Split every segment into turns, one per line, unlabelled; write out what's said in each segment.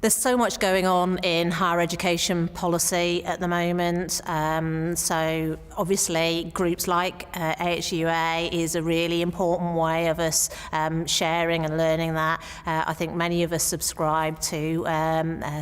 There's so much going on in higher education policy at the moment. So obviously groups like AHUA is a really important way of us sharing and learning that. I think many of us subscribe to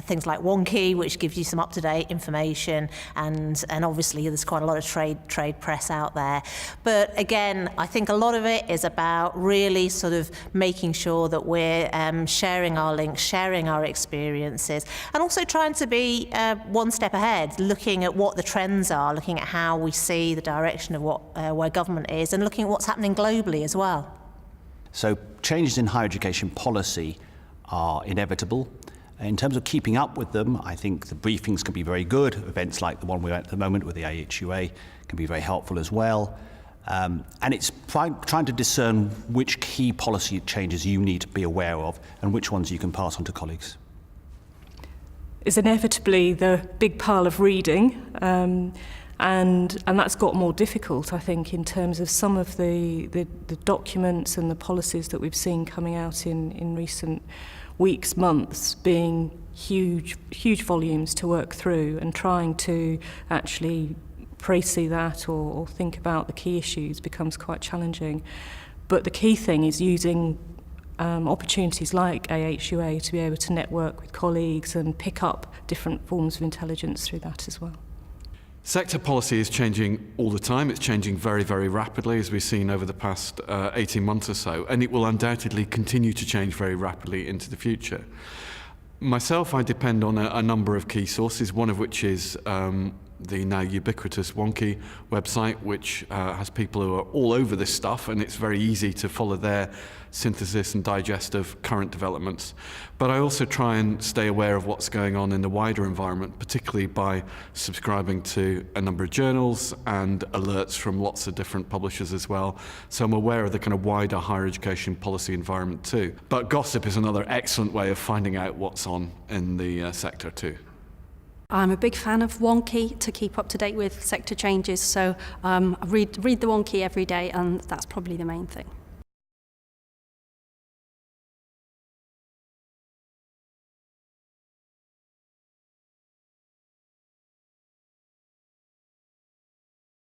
things like Wonky, which gives you some up-to-date information, and obviously there's quite a lot of trade press out there. But again, I think a lot of it is about really sort of making sure that we're sharing our links, sharing our experiences, and also trying to be one step ahead, looking at what the trends are, looking at how we see the direction of where government is, and looking at what's happening globally as well.
So changes in higher education policy are inevitable. In terms of keeping up with them, I think the briefings can be very good. Events like the one we're at the moment with the AHUA can be very helpful as well. And it's trying to discern which key policy changes you need to be aware of and which ones you can pass on to colleagues.
Is inevitably the big pile of reading, and that's got more difficult, I think, in terms of some of the documents and the policies that we've seen coming out in recent weeks, months, being huge volumes to work through, and trying to actually précis that or think about the key issues becomes quite challenging. But the key thing is using opportunities like AHUA to be able to network with colleagues and pick up different forms of intelligence through that as well.
Sector policy is changing all the time. It's changing very, very rapidly, as we've seen over the past 18 months or so, and it will undoubtedly continue to change very rapidly into the future. Myself, I depend on a number of key sources, one of which is the now ubiquitous Wonky website, which has people who are all over this stuff, and it's very easy to follow their synthesis and digest of current developments. But I also try and stay aware of what's going on in the wider environment, particularly by subscribing to a number of journals and alerts from lots of different publishers as well. So I'm aware of the kind of wider higher education policy environment too. But gossip is another excellent way of finding out what's on in the sector too.
I'm a big fan of Wonky to keep up to date with sector changes, so I read the Wonky every day, and that's probably the main thing.